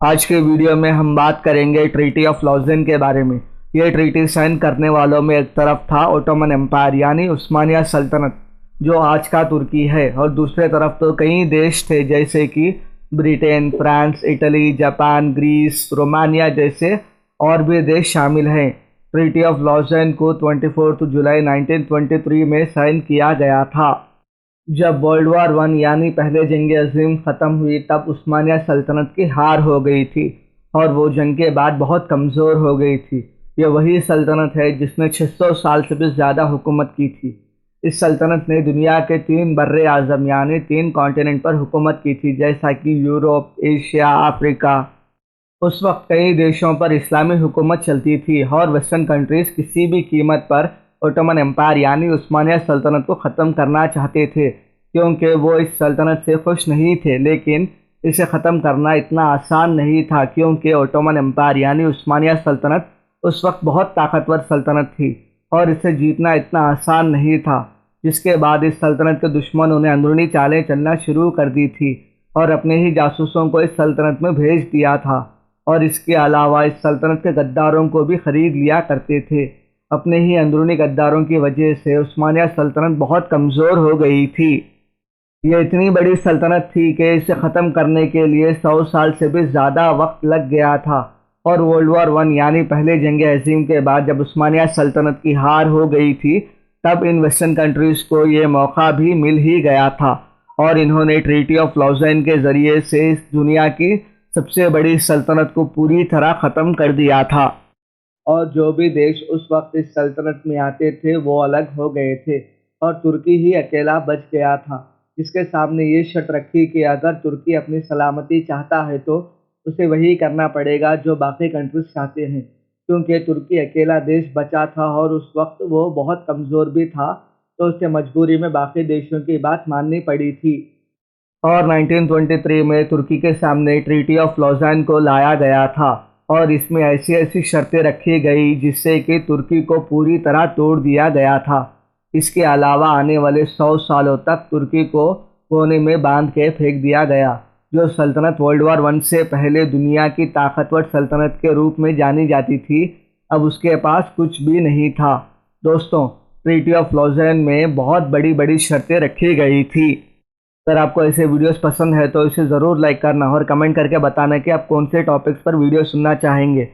آج کے ویڈیو میں ہم بات کریں گے ٹریٹی آف لوزن کے بارے میں۔ یہ ٹریٹی سائن کرنے والوں میں ایک طرف تھا اوٹومن امپائر یعنی عثمانیہ سلطنت جو آج کا ترکی ہے، اور دوسرے طرف تو کئی دیش تھے جیسے کہ Britain, France, Italy, Japan, Greece, Romania جیسے اور بھی دیش شامل ہیں۔ ٹریٹی آف لوزن کو 24 جولائی 1923 میں سائن کیا گیا تھا۔ جب ورلڈ وار ون یعنی پہلے جنگ عظیم ختم ہوئی تب عثمانیہ سلطنت کی ہار ہو گئی تھی، اور وہ جنگ کے بعد بہت کمزور ہو گئی تھی۔ یہ وہی سلطنت ہے جس نے 600 سال سے بھی زیادہ حکومت کی تھی۔ اس سلطنت نے دنیا کے 3 بر اعظم یعنی 3 کانٹیننٹ پر حکومت کی تھی، جیسا کہ یورپ، ایشیا، افریقہ۔ اس وقت کئی دیشوں پر اسلامی حکومت چلتی تھی، اور ویسٹرن کنٹریز کسی بھی قیمت پر اوٹومن امپائر یعنی عثمانیہ سلطنت کو ختم کرنا چاہتے تھے، کیونکہ وہ اس سلطنت سے خوش نہیں تھے۔ لیکن اسے ختم کرنا اتنا آسان نہیں تھا، کیونکہ اوٹومن امپائر یعنی عثمانیہ سلطنت اس وقت بہت طاقتور سلطنت تھی، اور اسے جیتنا اتنا آسان نہیں تھا۔ جس کے بعد اس سلطنت کے دشمنوں نے اندرونی چالیں چلنا شروع کر دی تھی، اور اپنے ہی جاسوسوں کو اس سلطنت میں بھیج دیا تھا، اور اس کے علاوہ اس سلطنت کے غداروں کو بھی خرید لیا کرتے تھے۔ اپنے ہی اندرونی غداروں کی وجہ سے عثمانیہ سلطنت بہت کمزور ہو گئی تھی۔ یہ اتنی بڑی سلطنت تھی کہ اسے ختم کرنے کے لیے 100 سال سے بھی زیادہ وقت لگ گیا تھا، اور ورلڈ وار ون یعنی پہلے جنگ عظیم کے بعد جب عثمانیہ سلطنت کی ہار ہو گئی تھی تب ان ویسٹرن کنٹریز کو یہ موقع بھی مل ہی گیا تھا، اور انہوں نے ٹریٹی آف لوزن کے ذریعے سے اس دنیا کی سب سے بڑی سلطنت کو پوری طرح ختم کر دیا تھا، اور جو بھی دیش اس وقت اس سلطنت میں آتے تھے وہ الگ ہو گئے تھے، اور ترکی ہی اکیلا بچ گیا تھا، جس کے سامنے یہ شرط رکھی کہ اگر ترکی اپنی سلامتی چاہتا ہے تو اسے وہی کرنا پڑے گا جو باقی کنٹریز چاہتے ہیں، کیونکہ ترکی اکیلا دیش بچا تھا اور اس وقت وہ بہت کمزور بھی تھا، تو اسے مجبوری میں باقی دیشوں کی بات ماننی پڑی تھی۔ اور 1923 میں ترکی کے سامنے ٹریٹی آف لوزان کو لایا گیا تھا، اور اس میں ایسی ایسی شرطیں رکھی گئی جس سے کہ ترکی کو پوری طرح توڑ دیا گیا تھا۔ اس کے علاوہ آنے والے 100 سالوں تک ترکی کو کونے میں باندھ کے پھینک دیا گیا۔ جو سلطنت ورلڈ وار ون سے پہلے دنیا کی طاقتور سلطنت کے روپ میں جانی جاتی تھی، اب اس کے پاس کچھ بھی نہیں تھا۔ دوستوں، ٹریٹی آف لوزان میں بہت بڑی بڑی شرطیں رکھی گئی تھی۔ اگر آپ کو ایسے ویڈیوز پسند ہے تو اسے ضرور لائک کرنا، اور کمنٹ کر کے بتانا کہ آپ کون سے ٹاپکس پر ویڈیو سننا چاہیں گے،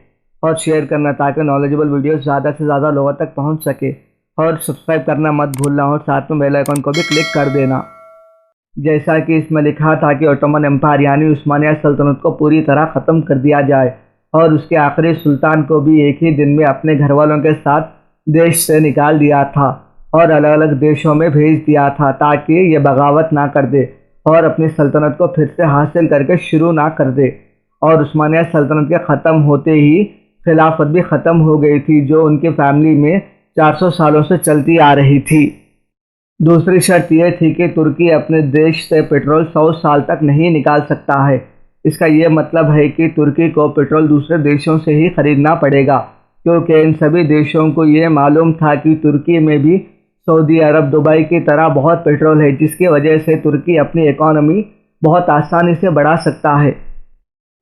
اور شیئر کرنا تاکہ نالجبل ویڈیوز زیادہ سے زیادہ لوگوں تک پہنچ سکے، اور سبسکرائب کرنا مت بھولنا، اور ساتھ میں بیل آئیکن کو بھی کلک کر دینا۔ جیسا کہ اس میں لکھا تھا کہ اوٹومن امپائر یعنی عثمانیہ سلطنت کو پوری طرح ختم کر دیا جائے، اور اس کے آخری سلطان کو بھی ایک ہی دن میں اپنے گھر والوں کے ساتھ دیش سے نکال دیا تھا، اور الگ الگ دیشوں میں بھیج دیا تھا تاکہ یہ بغاوت نہ کر دے اور اپنی سلطنت کو پھر سے حاصل کر کے شروع نہ کر دے۔ اور عثمانیہ سلطنت کے ختم ہوتے ہی خلافت بھی ختم ہو گئی تھی، جو ان کی فیملی میں 400 سالوں سے چلتی آ رہی تھی۔ دوسری شرط یہ تھی کہ ترکی اپنے دیش سے پیٹرول 100 سال تک نہیں نکال سکتا ہے۔ اس کا یہ مطلب ہے کہ ترکی کو پیٹرول دوسرے دیشوں سے ہی خریدنا پڑے گا، کیونکہ ان سبھی دیشوں کو یہ معلوم تھا کہ ترکی میں بھی سعودی عرب، دبئی کی طرح بہت پیٹرول ہے، جس کی وجہ سے ترکی اپنی اکانومی بہت آسانی سے بڑھا سکتا ہے۔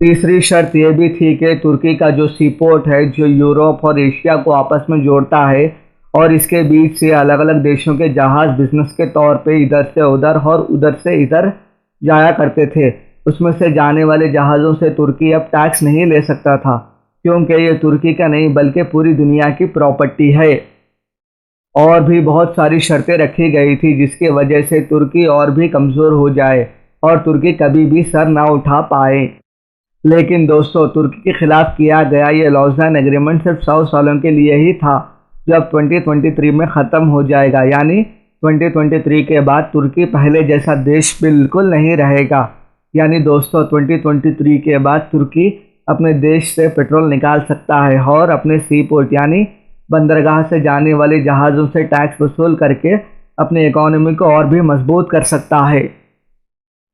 تیسری شرط یہ بھی تھی کہ ترکی کا جو سی پورٹ ہے جو یورپ اور ایشیا کو آپس میں جوڑتا ہے، اور اس کے بیچ سے الگ الگ دیشوں کے جہاز بزنس کے طور پہ ادھر سے ادھر اور ادھر سے ادھر جایا کرتے تھے، اس میں سے جانے والے جہازوں سے ترکی اب ٹیکس نہیں لے سکتا تھا، کیونکہ یہ ترکی کا نہیں بلکہ پوری دنیا کی پراپرٹی ہے۔ اور بھی بہت ساری شرطیں رکھی گئی تھی جس کی وجہ سے ترکی اور بھی کمزور ہو جائے اور ترکی کبھی بھی سر نہ اٹھا پائے۔ لیکن دوستو، ترکی کے خلاف کیا گیا یہ لوزان ایگریمنٹ صرف 100 سالوں کے لیے ہی تھا، جو اب 2023 میں ختم ہو جائے گا، یعنی 2023 کے بعد ترکی پہلے جیسا دیش بالکل نہیں رہے گا۔ یعنی دوستو، 2023 کے بعد ترکی اپنے دیش سے پیٹرول نکال سکتا ہے، اور اپنے سی پورٹ یعنی بندرگاہ سے جانے والے جہازوں سے ٹیکس وصول کر کے اپنی اکانومی کو اور بھی مضبوط کر سکتا ہے۔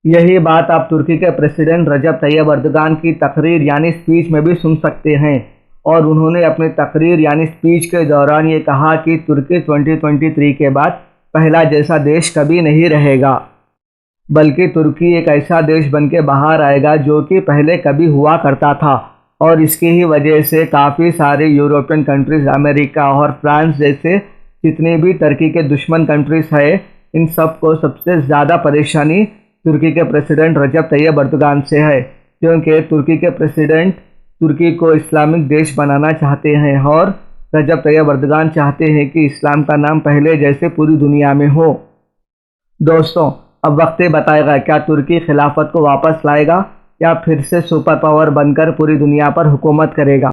یہی بات آپ ترکی کے پریزیڈنٹ رجب طیب اردگان کی تقریر یعنی سپیچ میں بھی سن سکتے ہیں، اور انہوں نے اپنی تقریر یعنی سپیچ کے دوران یہ کہا کہ ترکی 2023 کے بعد پہلا جیسا دیش کبھی نہیں رہے گا۔ بلکہ ترکی ایک ایسا دیش بن کے باہر آئے گا جو کہ پہلے کبھی ہوا کرتا تھا، اور اس کی ہی وجہ سے کافی سارے یورپین کنٹریز، امریکہ اور فرانس جیسے جتنی بھی ترکی کے دشمن کنٹریز ہیں، ان سب کو سب سے زیادہ پریشانی ترکی کے پریزیڈنٹ رجب طیب اردگان سے ہے، کیونکہ ترکی کے پریزیڈنٹ ترکی کو اسلامک دیش بنانا چاہتے ہیں، اور رجب طیب اردگان چاہتے ہیں کہ اسلام کا نام پہلے جیسے پوری دنیا میں ہو۔ دوستوں، اب وقت بتائے گا کیا ترکی خلافت کو واپس لائے گا یا پھر سے سپر پاور بن کر پوری دنیا پر حکومت کرے گا۔